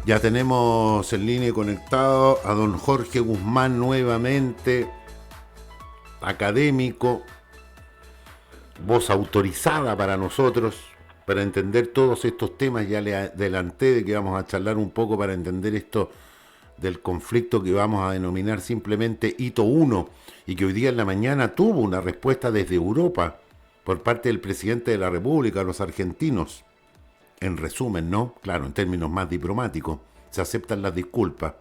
Ya tenemos en línea conectado a don Jorge Guzmán nuevamente, académico, voz autorizada para nosotros, para entender todos estos temas. Ya le adelanté de que vamos a charlar un poco para entender esto del conflicto que vamos a denominar simplemente Hito 1 y que hoy día en la mañana tuvo una respuesta desde Europa por parte del presidente de la República, los argentinos. En resumen, ¿no? Claro, en términos más diplomáticos, se aceptan las disculpas,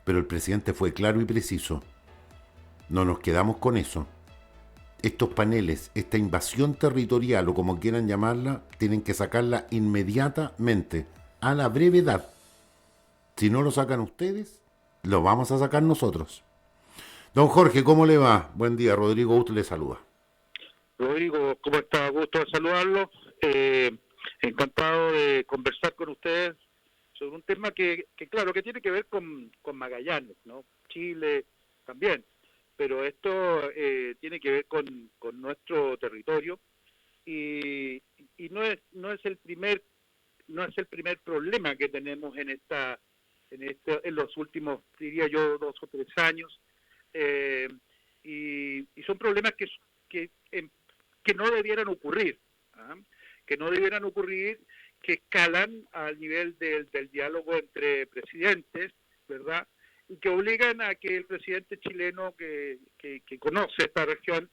pero el presidente fue claro y preciso. No nos quedamos con eso. Estos paneles, esta invasión territorial o como quieran llamarla, tienen que sacarla inmediatamente, a la brevedad. Si no lo sacan ustedes, lo vamos a sacar nosotros. Don Jorge, ¿cómo le va? Buen día, Rodrigo Usted le saluda. Rodrigo, ¿cómo está? Gusto de saludarlo. Eh, Encantado de conversar con ustedes sobre un tema que claro, que tiene que ver con Magallanes, ¿no? Chile también, pero esto tiene que ver con nuestro territorio y, y no es el primer problema que tenemos en los últimos, diría yo, 2 o 3 años. Eh, y son problemas que, en que no debieran ocurrir, ¿ah? Que no debieran ocurrir, que escalan al nivel del diálogo entre presidentes, ¿verdad? Y que obligan a que el presidente chileno que conoce esta región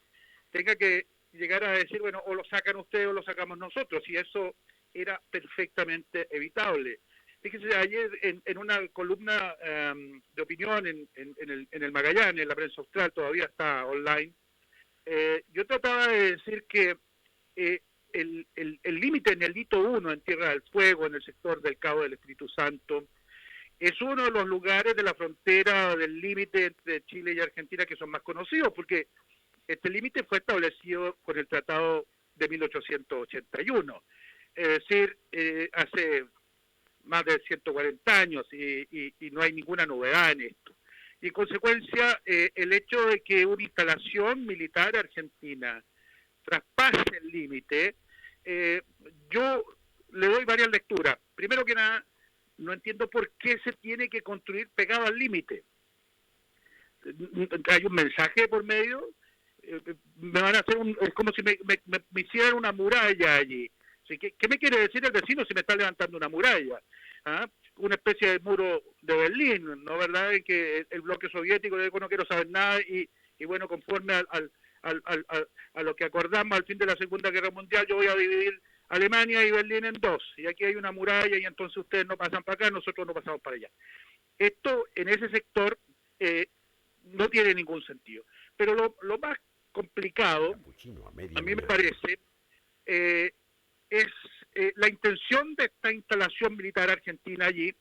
tenga que llegar a decir, bueno, o lo sacan ustedes o lo sacamos nosotros, y eso era perfectamente evitable. Fíjese, ayer en una columna de opinión en el Magallanes, en la prensa austral, todavía está online, yo trataba de decir que eh, el límite en el Hito 1, en Tierra del Fuego, en el sector del Cabo del Espíritu Santo, es uno de los lugares de la frontera del límite entre Chile y Argentina que son más conocidos, porque este límite fue establecido con el Tratado de 1881, es decir, hace más de 140 años y no hay ninguna novedad en esto. Y en consecuencia, el hecho de que una instalación militar argentina traspase el límite, eh, yo le doy varias lecturas. Primero que nada, no entiendo por qué se tiene que construir pegado al límite. Hay un mensaje por medio, me van a hacer es como si me hicieran una muralla allí. Así que, ¿qué me quiere decir el vecino si me está levantando una muralla? ¿Ah? Una especie de muro de Berlín, ¿no? ¿Verdad? En que el bloque soviético, yo no quiero saber nada y bueno, conforme a lo que acordamos al fin de la Segunda Guerra Mundial, yo voy a dividir Alemania y Berlín en dos, y aquí hay una muralla y entonces ustedes no pasan para acá, nosotros no pasamos para allá. Esto en ese sector eh, no tiene ningún sentido. Pero lo más complicado, a mí me parece, eh, es la intención de esta instalación militar argentina allí,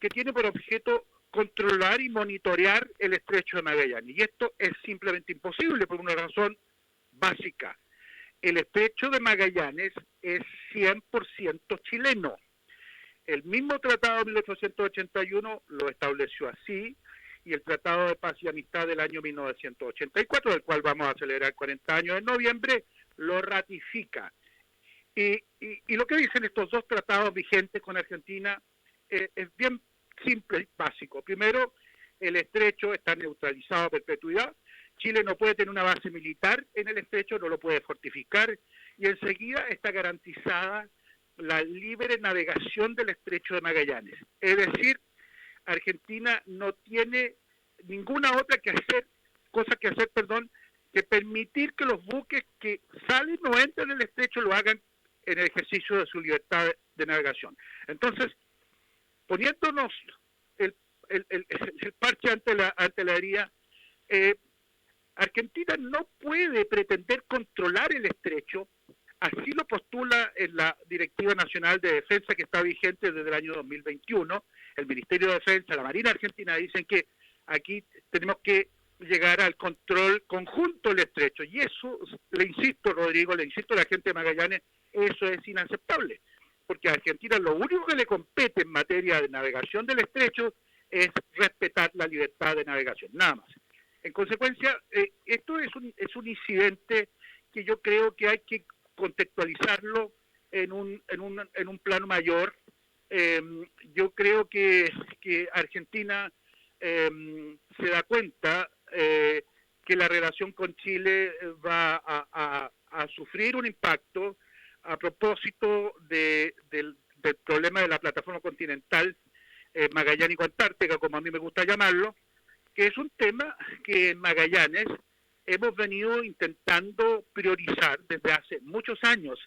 que tiene por objeto controlar y monitorear el estrecho de Magallanes. Y esto es simplemente imposible por una razón básica. El estrecho de Magallanes es 100% chileno. El mismo tratado de 1881 lo estableció así, y el Tratado de Paz y Amistad del año 1984, del cual vamos a celebrar 40 años en noviembre, lo ratifica. Y lo que dicen estos dos tratados vigentes con Argentina es bien simple y básico. Primero, el estrecho está neutralizado a perpetuidad. Chile no puede tener una base militar en el estrecho, no lo puede fortificar, y enseguida está garantizada la libre navegación del estrecho de Magallanes. Es decir, Argentina no tiene ninguna otra cosa que hacer, que permitir que los buques que salen o entran en el estrecho lo hagan en el ejercicio de su libertad de navegación. Entonces, poniéndonos el, el parche ante la herida, eh, Argentina no puede pretender controlar el estrecho, así lo postula en la Directiva Nacional de Defensa que está vigente desde el año 2021. El Ministerio de Defensa, la Marina Argentina dicen que aquí tenemos que llegar al control conjunto del estrecho. Y eso, le insisto, Rodrigo, le insisto a la gente de Magallanes, eso es inaceptable. Porque a Argentina lo único que le compete en materia de navegación del estrecho es respetar la libertad de navegación, nada más. En consecuencia, esto es un incidente que yo creo que hay que contextualizarlo en un plano mayor. yo creo que Argentina se da cuenta que la relación con Chile va a sufrir un impacto a propósito del problema de la plataforma continental Magallánico-Antártica, como a mí me gusta llamarlo, que es un tema que en Magallanes hemos venido intentando priorizar desde hace muchos años.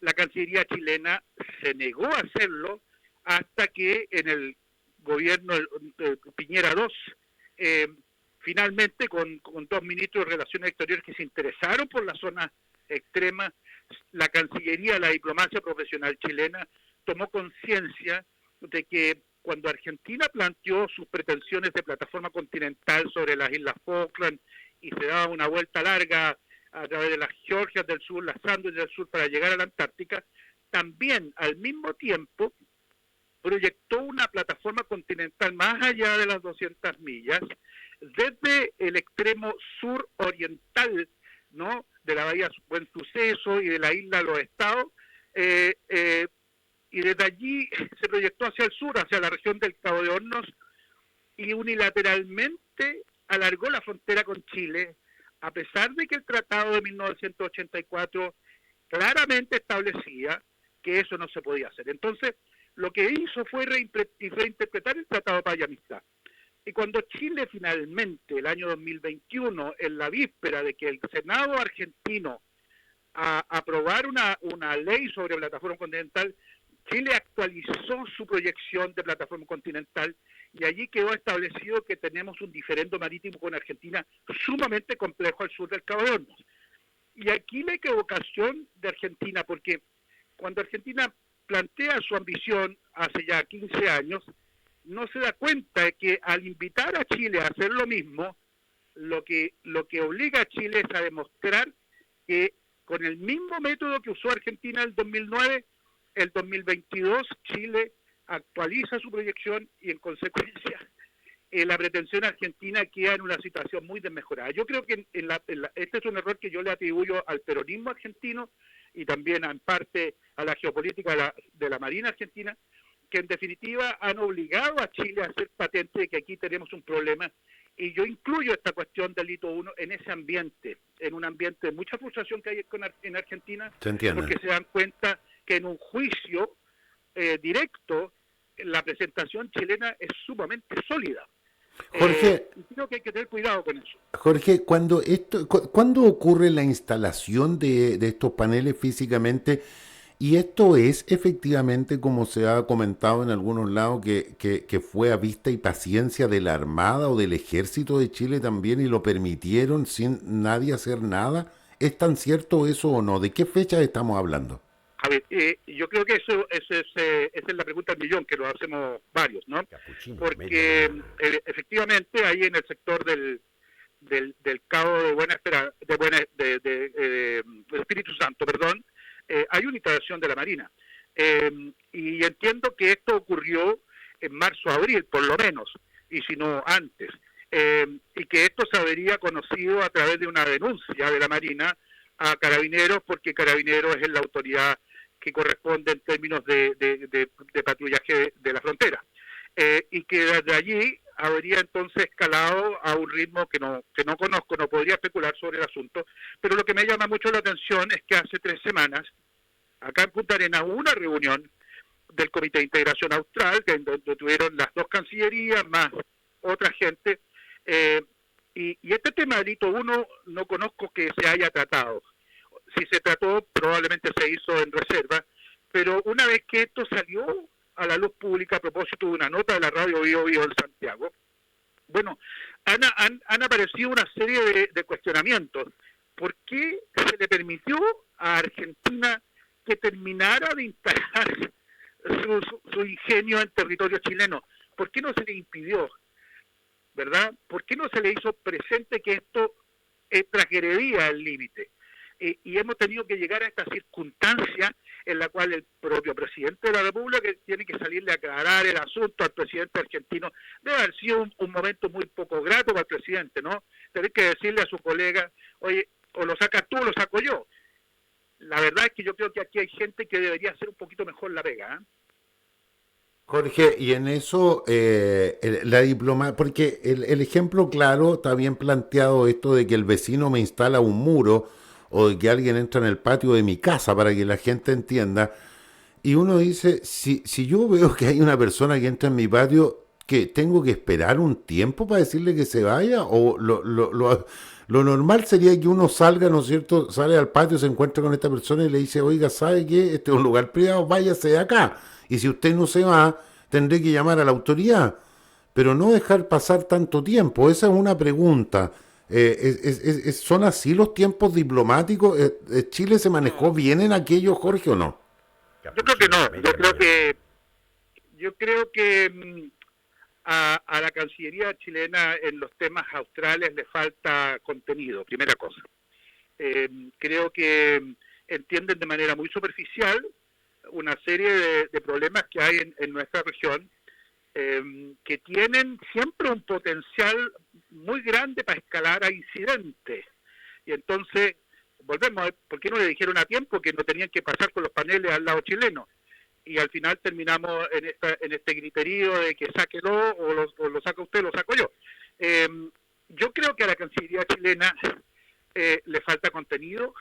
La Cancillería chilena se negó a hacerlo hasta que en el gobierno de Piñera II, finalmente con dos ministros de Relaciones Exteriores que se interesaron por la zona extrema, la Cancillería, la diplomacia profesional chilena tomó conciencia de que cuando Argentina planteó sus pretensiones de plataforma continental sobre las Islas Falkland y se daba una vuelta larga a través de las Georgias del Sur, las Sandwich del Sur para llegar a la Antártica, también al mismo tiempo proyectó una plataforma continental más allá de las 200 millas, desde el extremo sur oriental, ¿no?, de la bahía Buen Suceso y de la isla Los Estados, y desde allí se proyectó hacia el sur, hacia la región del Cabo de Hornos, y unilateralmente alargó la frontera con Chile, a pesar de que el Tratado de 1984 claramente establecía que eso no se podía hacer. Entonces, lo que hizo fue reinterpretar el Tratado de Paz y Amistad. Y cuando Chile finalmente, el año 2021, en la víspera de que el Senado argentino aprobara una ley sobre plataforma continental, Chile actualizó su proyección de plataforma continental y allí quedó establecido que tenemos un diferendo marítimo con Argentina sumamente complejo al sur del Cabo de Hornos. Y aquí la equivocación de Argentina, porque cuando Argentina plantea su ambición hace ya 15 años, no se da cuenta de que al invitar a Chile a hacer lo mismo, lo que obliga a Chile es a demostrar que con el mismo método que usó Argentina en el 2009, el 2022 Chile actualiza su proyección y en consecuencia la pretensión argentina queda en una situación muy desmejorada. Yo creo que este es un error que yo le atribuyo al peronismo argentino y también en parte a la geopolítica de la Marina Argentina, que en definitiva han obligado a Chile a hacer patente de que aquí tenemos un problema, y yo incluyo esta cuestión del hito 1 en ese ambiente, en un ambiente de mucha frustración que hay en Argentina, porque se dan cuenta que en un juicio directo la presentación chilena es sumamente sólida. Jorge, creo que hay que tener cuidado con eso. Jorge, ¿cuándo ocurre la instalación de estos paneles físicamente? Y esto es efectivamente, como se ha comentado en algunos lados, que fue a vista y paciencia de la Armada o del Ejército de Chile también y lo permitieron sin nadie hacer nada. ¿Es tan cierto eso o no? ¿De qué fecha estamos hablando? A ver, yo creo que esa es la pregunta del millón, que lo hacemos varios, ¿no? Porque efectivamente ahí en el sector del Cabo de Buena Esperanza, de Espíritu Santo, perdón, hay una instalación de la Marina. Y entiendo que esto ocurrió en marzo-abril, por lo menos, y si no antes. Y que esto se habría conocido a través de una denuncia de la Marina a Carabineros, porque Carabineros es la autoridad que corresponde en términos de patrullaje de la frontera. Y que desde allí habría entonces escalado a un ritmo que no conozco, no podría especular sobre el asunto, pero lo que me llama mucho la atención es que hace 3 semanas, acá en Punta Arenas, hubo una reunión del Comité de Integración Austral, donde tuvieron las 2 cancillerías, más otra gente, y este tema del hito 1 no conozco que se haya tratado. Si se trató, probablemente se hizo en reserva, pero una vez que esto salió a la luz pública a propósito de una nota de la radio Bio Bio en Santiago, bueno, han aparecido una serie de cuestionamientos. ¿Por qué se le permitió a Argentina que terminara de instalar su ingenio en territorio chileno? ¿Por qué no se le impidió? ¿Verdad? ¿Por qué no se le hizo presente que esto transgredía el límite? Y hemos tenido que llegar a esta circunstancia en la cual el propio presidente de la República tiene que salirle a aclarar el asunto al presidente argentino. Debe haber sido un momento muy poco grato para el presidente, ¿no? Tener que decirle a su colega, oye, o lo sacas tú o lo saco yo. La verdad es que yo creo que aquí hay gente que debería hacer un poquito mejor la pega, ¿eh? Jorge, y en eso la diplomacia, porque el ejemplo claro está bien planteado esto de que el vecino me instala un muro o de que alguien entra en el patio de mi casa para que la gente entienda. Y uno dice, si yo veo que hay una persona que entra en mi patio, ¿que tengo que esperar un tiempo para decirle que se vaya? ¿O lo normal sería que uno salga, ¿no es cierto? Sale al patio, se encuentra con esta persona y le dice, oiga, ¿sabe qué? Este es un lugar privado, váyase de acá. Y si usted no se va, tendré que llamar a la autoridad. Pero no dejar pasar tanto tiempo, esa es una pregunta. ¿Son así los tiempos diplomáticos? ¿Chile se manejó bien en aquello, Jorge, o no? Yo creo que no, yo creo que a la Cancillería chilena en los temas australes le falta contenido, primera cosa. Creo que entienden de manera muy superficial una serie de problemas que hay en nuestra región, que tienen siempre un potencial muy grande para escalar a incidentes. Y entonces, volvemos a ver, ¿por qué no le dijeron a tiempo que no tenían que pasar con los paneles al lado chileno? Y al final terminamos en este griterío de que sáquelo, o lo saca usted, lo saco yo. Eh, yo creo que a la Cancillería chilena le falta contenido,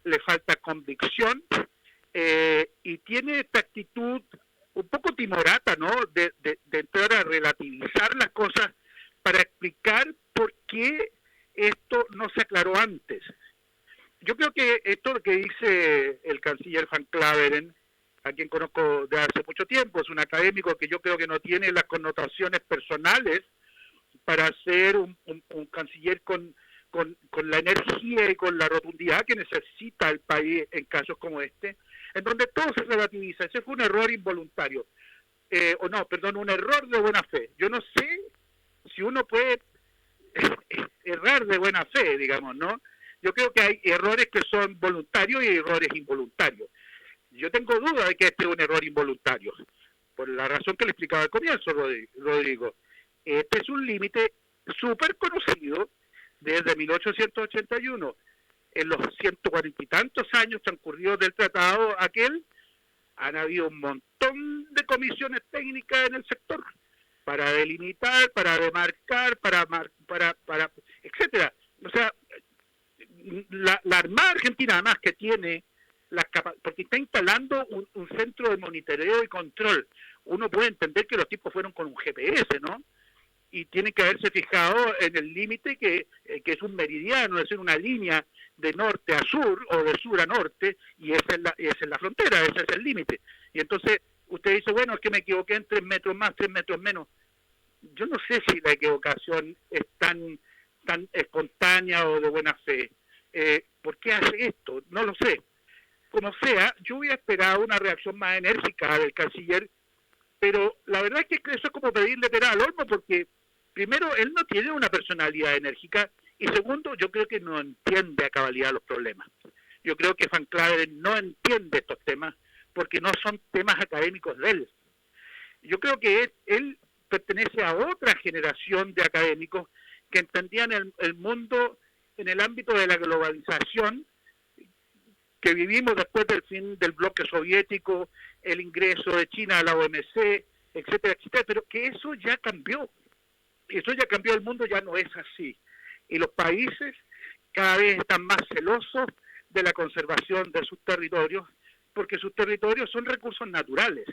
le falta convicción, y tiene esta actitud un poco timorata, ¿no? De entrar a relativizar las cosas para explicar por qué esto no se aclaró antes. Yo creo que esto que dice el canciller Van Claveren, a quien conozco de hace mucho tiempo, es un académico que yo creo que no tiene las connotaciones personales para ser un canciller con la energía y con la rotundidad que necesita el país en casos como este, en donde todo se relativiza. Ese fue un error involuntario, un error de buena fe. Yo no sé si uno puede errar de buena fe, digamos, ¿no? Yo creo que hay errores que son voluntarios y errores involuntarios. Yo tengo duda de que este es un error involuntario, por la razón que le explicaba al comienzo, Rodrigo. Este es un límite súper conocido desde 1881. En los 140 y tantos años transcurridos del tratado aquel, han habido un montón de comisiones técnicas en el sector para delimitar, para demarcar, para etcétera. O sea, la Armada Argentina, además, que tiene porque está instalando un centro de monitoreo y control. Uno puede entender que los tipos fueron con un GPS, ¿no? Y tienen que haberse fijado en el límite que es un meridiano, es decir, una línea de norte a sur o de sur a norte, y esa es la frontera, ese es el límite. Y entonces usted dice, bueno, es que me equivoqué en 3 metros más, 3 metros menos. Yo no sé si la equivocación es tan espontánea o de buena fe. ¿Por qué hace esto? No lo sé. Como sea, yo hubiera esperado una reacción más enérgica del canciller, pero la verdad es que eso es como pedirle pera al olmo, porque primero, él no tiene una personalidad enérgica, y segundo, yo creo que no entiende a cabalidad los problemas. Yo creo que Van Claveren no entiende estos temas, porque no son temas académicos de él. Yo creo que él pertenece a otra generación de académicos que entendían el mundo en el ámbito de la globalización que vivimos después del fin del bloque soviético, el ingreso de China a la OMC, etcétera, etcétera, pero que eso ya cambió. Eso ya cambió, el mundo ya no es así. Y los países cada vez están más celosos de la conservación de sus territorios, porque sus territorios son recursos naturales.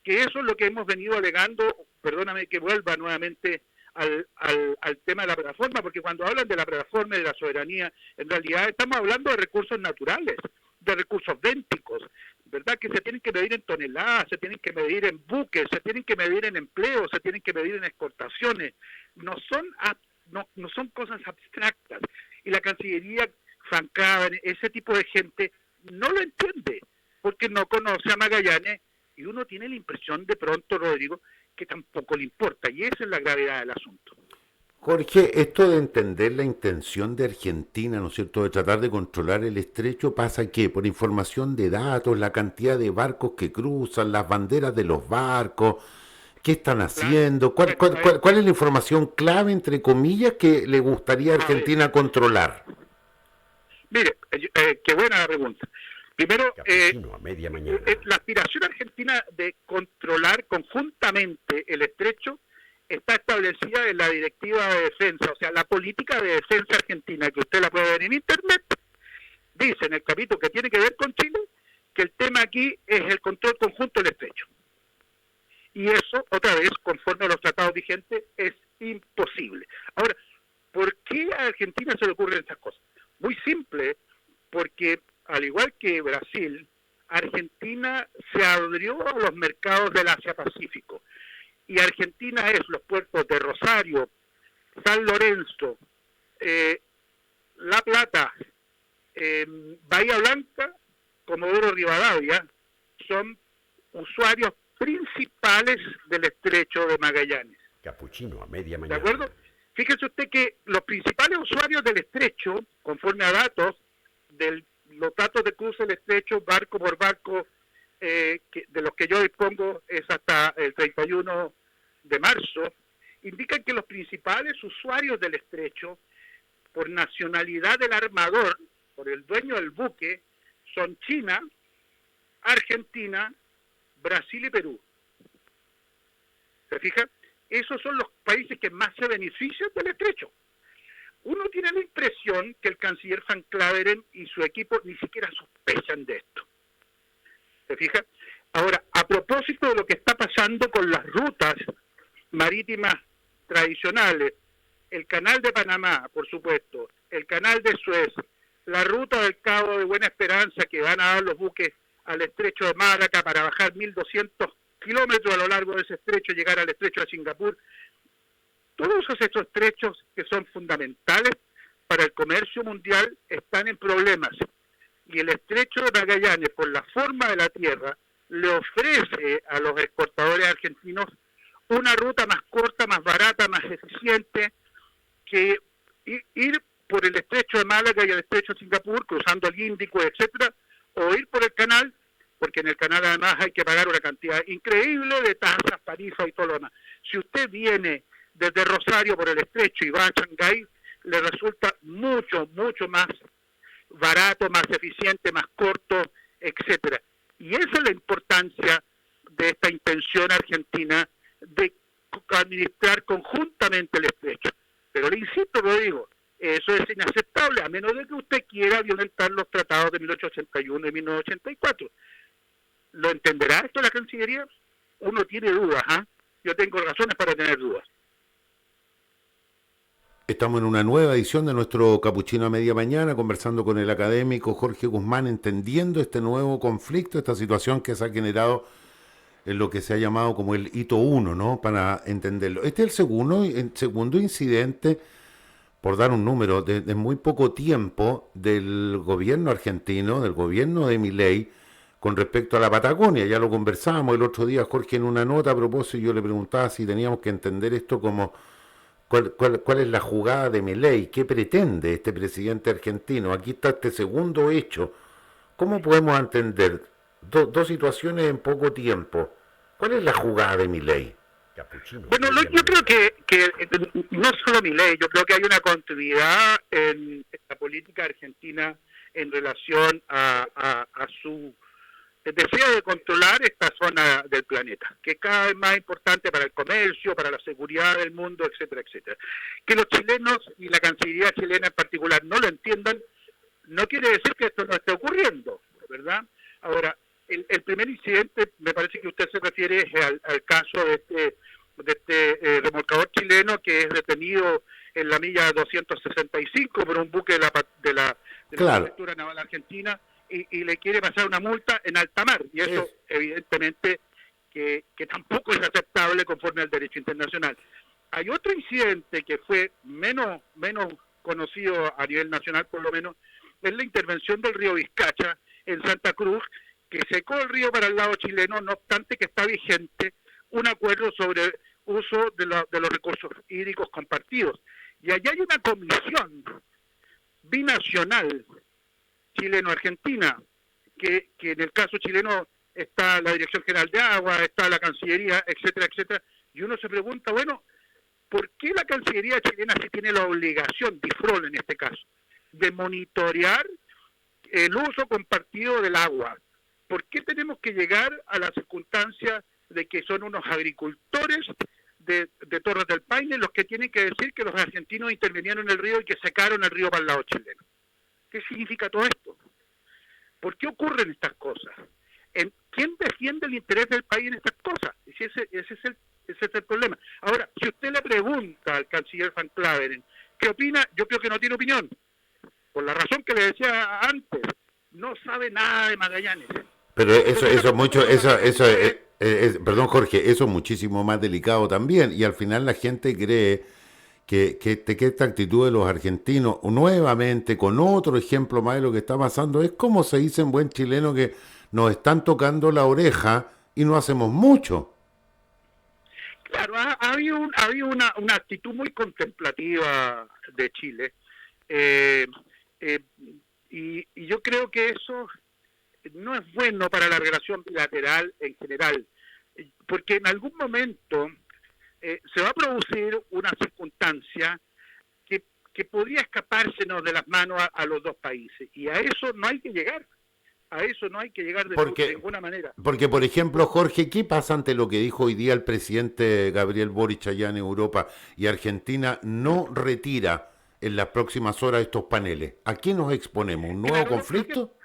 Que eso es lo que hemos venido alegando, perdóname que vuelva nuevamente al tema de la plataforma, porque cuando hablan de la plataforma y de la soberanía, en realidad estamos hablando de recursos naturales, de recursos bénticos, ¿verdad? Que se tienen que medir en toneladas, se tienen que medir en buques, se tienen que medir en empleo, se tienen que medir en exportaciones. No son cosas abstractas. Y la Cancillería, Van Claveren, ese tipo de gente, no lo entiende, porque no conoce a Magallanes, y uno tiene la impresión de pronto, Rodrigo, que tampoco le importa, y esa es la gravedad del asunto. Jorge, esto de entender la intención de Argentina, ¿no es cierto?, de tratar de controlar el estrecho, ¿pasa qué? Por información de datos, la cantidad de barcos que cruzan, las banderas de los barcos, ¿qué están Claro. haciendo? Bueno, a ver, ¿Cuál es la información clave, entre comillas, que le gustaría a a ver, Argentina controlar? mire, qué buena la pregunta. Primero, Campesino a media mañana. la aspiración argentina de controlar conjuntamente el estrecho está establecida en la Directiva de Defensa, o sea, la política de defensa argentina, que usted la puede ver en internet, dice en el capítulo que tiene que ver con Chile, que el tema aquí es el control conjunto del estrecho. Y eso, otra vez, conforme a los tratados vigentes, es imposible. Ahora, ¿por qué a Argentina se le ocurren estas cosas? Muy simple, porque al igual que Brasil, Argentina se abrió a los mercados del Asia-Pacífico. Y Argentina es los puertos de Rosario, San Lorenzo, La Plata, Bahía Blanca, Comodoro Rivadavia, son usuarios principales del estrecho de Magallanes. Capuchino a media mañana. ¿De acuerdo? Fíjese usted que los principales usuarios del estrecho, conforme a datos, los datos de cruce del estrecho, barco por barco, de los que yo dispongo es hasta el 31 de marzo, indican que los principales usuarios del estrecho, por nacionalidad del armador, por el dueño del buque, son China, Argentina, Brasil y Perú. ¿Se fija? Esos son los países que más se benefician del estrecho. Uno tiene la impresión que el canciller Van Claveren y su equipo ni siquiera sospechan de esto. ¿Se fija? Ahora, a propósito de lo que está pasando con las rutas marítimas tradicionales, el canal de Panamá, por supuesto, el canal de Suez, la ruta del Cabo de Buena Esperanza que van a dar los buques al estrecho de Malaca para bajar 1.200 kilómetros a lo largo de ese estrecho, llegar al estrecho de Singapur. Todos esos estrechos que son fundamentales para el comercio mundial están en problemas. Y el estrecho de Magallanes, por la forma de la tierra, le ofrece a los exportadores argentinos una ruta más corta, más barata, más eficiente, que ir por el estrecho de Málaga y el estrecho de Singapur, cruzando el Índico, etcétera, o ir por el canal, porque en el canal además hay que pagar una cantidad increíble de tasas, tarifas y todo lo demás. Si usted viene desde Rosario por el estrecho y va a Shanghái, le resulta mucho, mucho más barato, más eficiente, más corto, etcétera. Y esa es la importancia de esta intención argentina de administrar conjuntamente el estrecho. Pero le insisto, lo digo, eso es inaceptable, a menos de que usted quiera violentar los tratados de 1881 y 1984. ¿Lo entenderá esto la Cancillería? Uno tiene dudas, ¿ah? Yo tengo razones para tener dudas. Estamos en una nueva edición de nuestro Capuchino a media mañana, conversando con el académico Jorge Guzmán, entendiendo este nuevo conflicto, esta situación que se ha generado en lo que se ha llamado como el hito 1, ¿no? Para entenderlo. Este es el segundo incidente, por dar un número, de muy poco tiempo del gobierno argentino, del gobierno de Milei, con respecto a la Patagonia. Ya lo conversábamos el otro día, Jorge, en una nota a propósito, yo le preguntaba si teníamos que entender esto como cuál es la jugada de Milei, qué pretende este presidente argentino. Aquí está este segundo hecho. ¿Cómo podemos entender dos situaciones en poco tiempo? ¿Cuál es la jugada de Milei? Bueno, yo creo que no solo Milei, yo creo que hay una continuidad en la política argentina en relación a su deseo de controlar esta zona del planeta, que es cada vez más importante para el comercio, para la seguridad del mundo, etcétera, etcétera. Que los chilenos y la Cancillería chilena en particular no lo entiendan, no quiere decir que esto no esté ocurriendo, ¿verdad? Ahora, el primer incidente, me parece que usted se refiere al caso de este remolcador chileno que es detenido en la milla 265 por un buque de la Prefectura Naval Argentina y le quiere pasar una multa en alta mar. Y eso, evidentemente, que tampoco es aceptable conforme al derecho internacional. Hay otro incidente que fue menos conocido a nivel nacional, por lo menos, es la intervención del río Vizcacha en Santa Cruz, que secó el río para el lado chileno, no obstante que está vigente un acuerdo sobre el uso de los recursos hídricos compartidos. Y allá hay una comisión binacional chileno-argentina, que en el caso chileno está la Dirección General de Agua, está la Cancillería, etcétera, etcétera, y uno se pregunta, bueno, ¿por qué la Cancillería chilena sí tiene la obligación, DIFROL en este caso, de monitorear el uso compartido del agua? ¿Por qué tenemos que llegar a la circunstancia de que son unos agricultores de Torres del Paine los que tienen que decir que los argentinos intervinieron en el río y que secaron el río para el lado chileno. ¿Qué significa todo esto? ¿Por qué ocurren estas cosas? ¿Quién defiende el interés del país en estas cosas? Ese es el problema. Ahora, si usted le pregunta al canciller Van Claveren qué opina, yo creo que no tiene opinión. Por la razón que le decía antes, no sabe nada de Magallanes. Pero perdón Jorge, eso es muchísimo más delicado también. Y al final la gente cree que esta actitud de los argentinos, nuevamente, con otro ejemplo más de lo que está pasando, es como se dice en buen chileno que nos están tocando la oreja y no hacemos mucho. Claro, ha habido una actitud muy contemplativa de Chile. Y yo creo que eso no es bueno para la relación bilateral en general, porque en algún momento se va a producir una circunstancia que podría escapársenos de las manos a los dos países, y a eso no hay que llegar. A eso no hay que llegar de ninguna manera. Porque, por ejemplo, Jorge, ¿qué pasa ante lo que dijo hoy día el presidente Gabriel Boric allá en Europa y Argentina no retira en las próximas horas estos paneles? ¿A qué nos exponemos? ¿Un nuevo conflicto?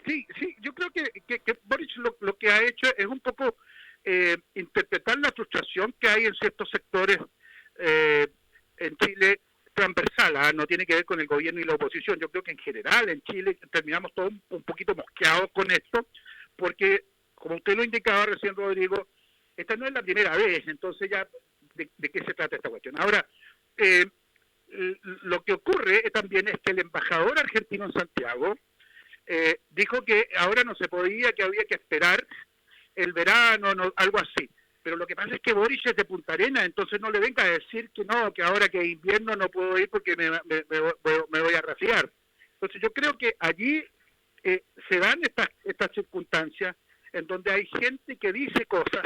Sí, yo creo que Boric lo que ha hecho es un poco interpretar la frustración que hay en ciertos sectores en Chile transversal, no tiene que ver con el gobierno y la oposición. Yo creo que en general en Chile terminamos todos un poquito mosqueados con esto, porque, como usted lo indicaba recién, Rodrigo, esta no es la primera vez, entonces ya, ¿de qué se trata esta cuestión? Ahora, lo que ocurre también es que el embajador argentino en Santiago dijo que ahora no se podía, que había que esperar el verano, algo así. Pero lo que pasa es que Boric es de Punta Arenas, entonces no le venga a decir que no, que ahora que es invierno no puedo ir porque me voy a resfriar. Entonces yo creo que allí se dan estas circunstancias en donde hay gente que dice cosas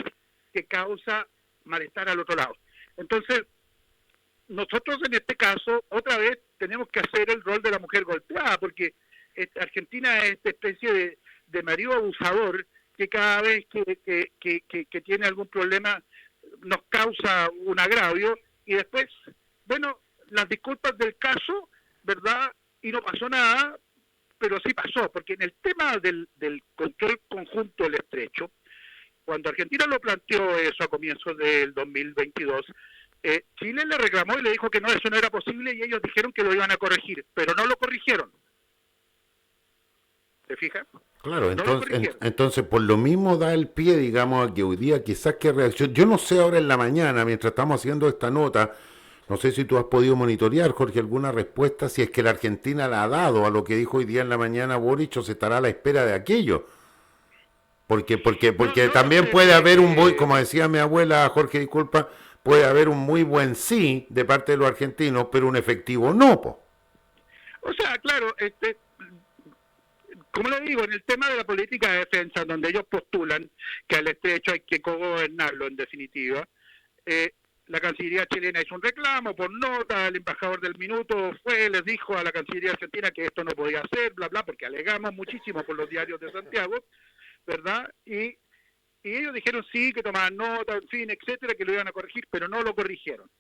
que causa malestar al otro lado. Entonces, nosotros en este caso, otra vez, tenemos que hacer el rol de la mujer golpeada, porque Argentina es esta especie de marido abusador que cada vez que tiene algún problema nos causa un agravio y después, bueno, las disculpas del caso, ¿verdad? Y no pasó nada, pero sí pasó, porque en el tema del control conjunto del estrecho, cuando Argentina lo planteó eso a comienzos del 2022, Chile le reclamó y le dijo que no, eso no era posible y ellos dijeron que lo iban a corregir, pero no lo corrigieron. ¿Te fijas? Claro, entonces por lo mismo da el pie, digamos, a que hoy día quizás que reacción. Yo no sé ahora en la mañana, mientras estamos haciendo esta nota, no sé si tú has podido monitorear, Jorge, alguna respuesta, si es que la Argentina la ha dado a lo que dijo hoy día en la mañana Boric o se estará a la espera de aquello. Porque también puede haber como decía mi abuela, Jorge, disculpa, puede haber un muy buen sí de parte de los argentinos, pero un efectivo no, po. O sea, claro, como le digo, en el tema de la política de defensa, donde ellos postulan que al estrecho hay que cogobernarlo en definitiva, la Cancillería chilena hizo un reclamo por nota, el embajador del minuto les dijo a la Cancillería argentina que esto no podía ser, bla, bla, porque alegamos muchísimo por los diarios de Santiago, ¿verdad? Y ellos dijeron sí, que tomaban nota, en fin, etcétera, que lo iban a corregir, pero no lo corrigieron.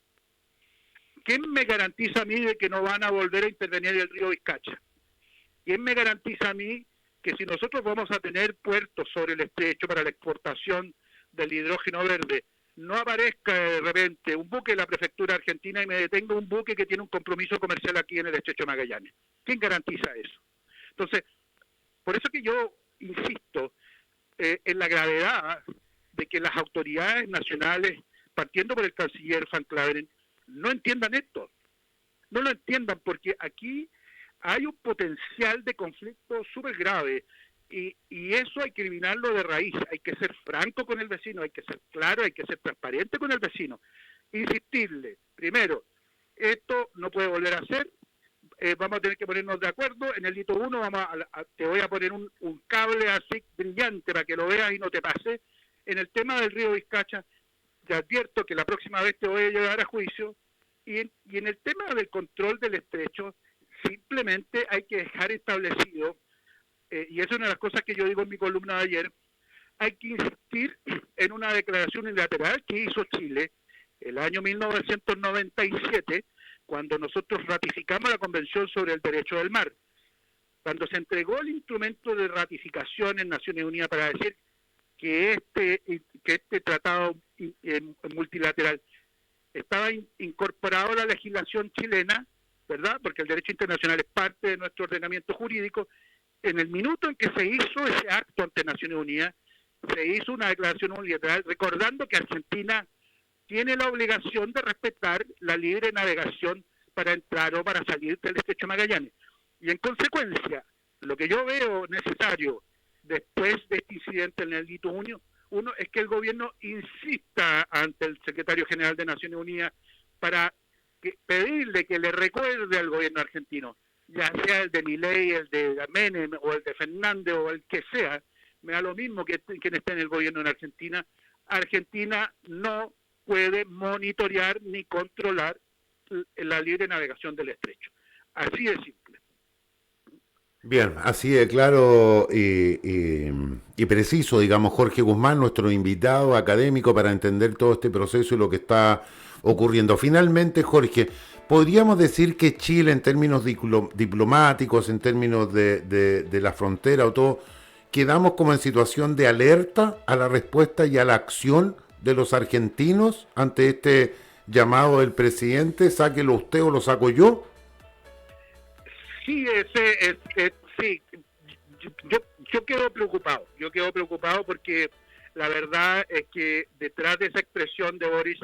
¿Quién me garantiza a mí de que no van a volver a intervenir el río Vizcacha? ¿Quién me garantiza a mí que si nosotros vamos a tener puertos sobre el estrecho para la exportación del hidrógeno verde, no aparezca de repente un buque de la prefectura argentina y me detenga un buque que tiene un compromiso comercial aquí en el estrecho de Magallanes? ¿Quién garantiza eso? Entonces, por eso que yo insisto en la gravedad de que las autoridades nacionales, partiendo por el canciller Van Claveren, no entiendan esto. No lo entiendan, porque aquí hay un potencial de conflicto súper grave y eso hay que eliminarlo de raíz. Hay que ser franco con el vecino, hay que ser claro, hay que ser transparente con el vecino. Insistirle, primero, esto no puede volver a ser, vamos a tener que ponernos de acuerdo. En el hito 1 te voy a poner un cable así brillante para que lo veas y no te pase. En el tema del río Vizcacha, te advierto que la próxima vez te voy a llevar a juicio. Y en el tema del control del estrecho, simplemente hay que dejar establecido, y esa es una de las cosas que yo digo en mi columna de ayer, hay que insistir en una declaración unilateral que hizo Chile el año 1997, cuando nosotros ratificamos la Convención sobre el Derecho del Mar. Cuando se entregó el instrumento de ratificación en Naciones Unidas para decir que este tratado multilateral estaba incorporado a la legislación chilena, ¿verdad? Porque el derecho internacional es parte de nuestro ordenamiento jurídico. En el minuto en que se hizo ese acto ante Naciones Unidas, se hizo una declaración unilateral recordando que Argentina tiene la obligación de respetar la libre navegación para entrar o para salir del Estrecho de Magallanes. Y en consecuencia, lo que yo veo necesario después de este incidente en el Hito 1 es que el gobierno insista ante el secretario general de Naciones Unidas para pedirle que le recuerde al gobierno argentino, ya sea el de Milei, el de Menem o el de Fernández o el que sea, me da lo mismo que quien esté en el gobierno en Argentina. Argentina no puede monitorear ni controlar la libre navegación del estrecho. Así de simple. Bien, así de claro y preciso, digamos, Jorge Guzmán, nuestro invitado académico para entender todo este proceso y lo que está ocurriendo. Finalmente, Jorge, ¿podríamos decir que Chile en términos diplomáticos, en términos de la frontera o todo, quedamos como en situación de alerta a la respuesta y a la acción de los argentinos ante este llamado del presidente? Sáquelo usted o lo saco yo. Sí, sí. Yo quedo preocupado porque la verdad es que detrás de esa expresión de Boris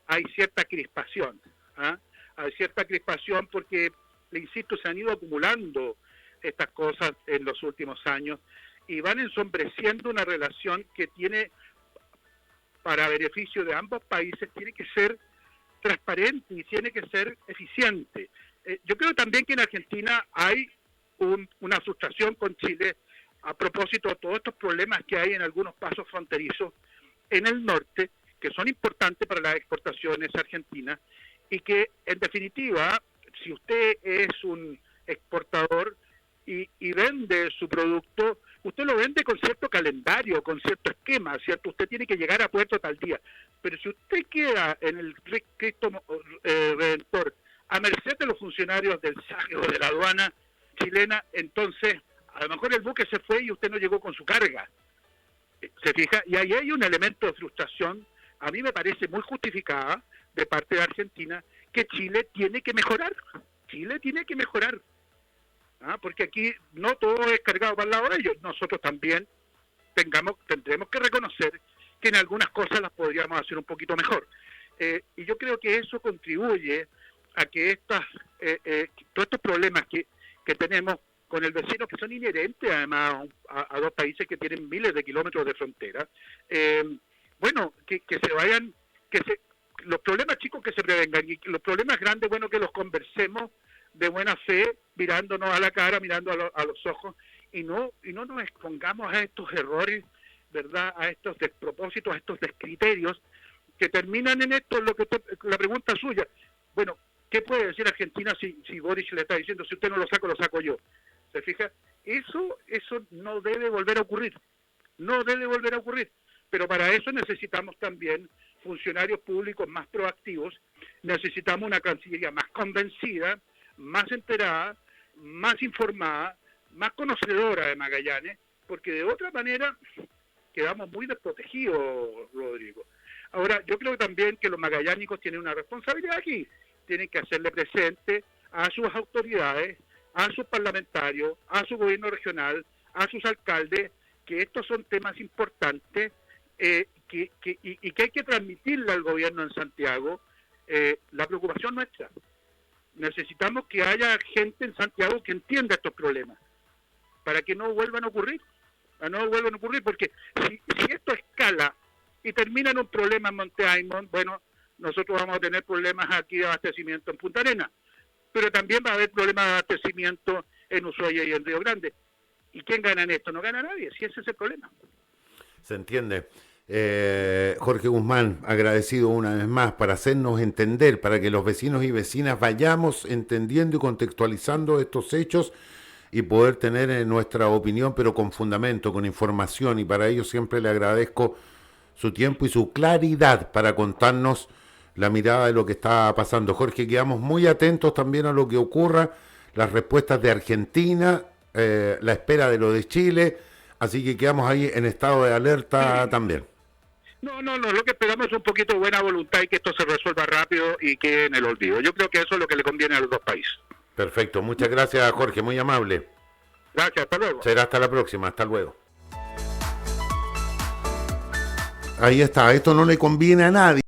hay cierta crispación, ¿ah? Hay cierta crispación porque, le insisto, se han ido acumulando estas cosas en los últimos años y van ensombreciendo una relación que tiene, para beneficio de ambos países, tiene que ser transparente y tiene que ser eficiente. Yo creo también que en Argentina hay una frustración con Chile a propósito de todos estos problemas que hay en algunos pasos fronterizos en el norte, que son importantes para las exportaciones argentinas y que, en definitiva, si usted es un exportador y vende su producto, usted lo vende con cierto calendario, con cierto esquema, ¿cierto? Usted tiene que llegar a puerto tal día. Pero si usted queda en el Cristo Redentor a merced de los funcionarios del SAG o de la aduana chilena, entonces a lo mejor el buque se fue y usted no llegó con su carga. ¿Se fija? Y ahí hay un elemento de frustración, a mí me parece muy justificada, de parte de Argentina, que Chile tiene que mejorar. Chile tiene que mejorar. Porque aquí no todo es cargado para el lado de ellos. Nosotros también tendremos que reconocer que en algunas cosas las podríamos hacer un poquito mejor. Y yo creo que eso contribuye a que todos estos problemas que tenemos con el vecino, que son inherentes además a dos países que tienen miles de kilómetros de frontera, que se vayan, los problemas chicos que se prevengan y los problemas grandes, bueno, que los conversemos de buena fe, mirándonos a la cara, mirando a los ojos, y no nos expongamos a estos errores, ¿verdad? A estos despropósitos, a estos descriterios que terminan en esto, la pregunta suya. Bueno, ¿qué puede decir Argentina si Boris le está diciendo, si usted no lo saco yo? ¿Se fija? Eso no debe volver a ocurrir. No debe volver a ocurrir. Pero para eso necesitamos también funcionarios públicos más proactivos, necesitamos una Cancillería más convencida, más enterada, más informada, más conocedora de Magallanes, porque de otra manera quedamos muy desprotegidos, Rodrigo. Ahora, yo creo también que los magallánicos tienen una responsabilidad aquí, tienen que hacerle presente a sus autoridades, a sus parlamentarios, a su gobierno regional, a sus alcaldes, que estos son temas importantes y que hay que transmitirle al gobierno en Santiago la preocupación nuestra. Necesitamos que haya gente en Santiago que entienda estos problemas para que no vuelvan a ocurrir, porque si esto escala y termina en un problema en Monte Aymon, bueno, nosotros vamos a tener problemas aquí de abastecimiento en Punta Arenas, pero también va a haber problemas de abastecimiento en Ushuaia y en Río Grande. ¿Y quién gana en esto? No gana nadie, si ese es el problema. Se entiende. Jorge Guzmán, agradecido una vez más para hacernos entender, para que los vecinos y vecinas vayamos entendiendo y contextualizando estos hechos y poder tener nuestra opinión, pero con fundamento, con información, y para ello siempre le agradezco su tiempo y su claridad para contarnos la mirada de lo que está pasando. Jorge, quedamos muy atentos también a lo que ocurra, las respuestas de Argentina, la espera de lo de Chile, así que quedamos ahí en estado de alerta también. No, lo que esperamos es un poquito de buena voluntad y que esto se resuelva rápido y quede en el olvido. Yo creo que eso es lo que le conviene a los dos países. Perfecto, muchas gracias Jorge, muy amable. Gracias, hasta luego. Será hasta la próxima, hasta luego. Ahí está, esto no le conviene a nadie.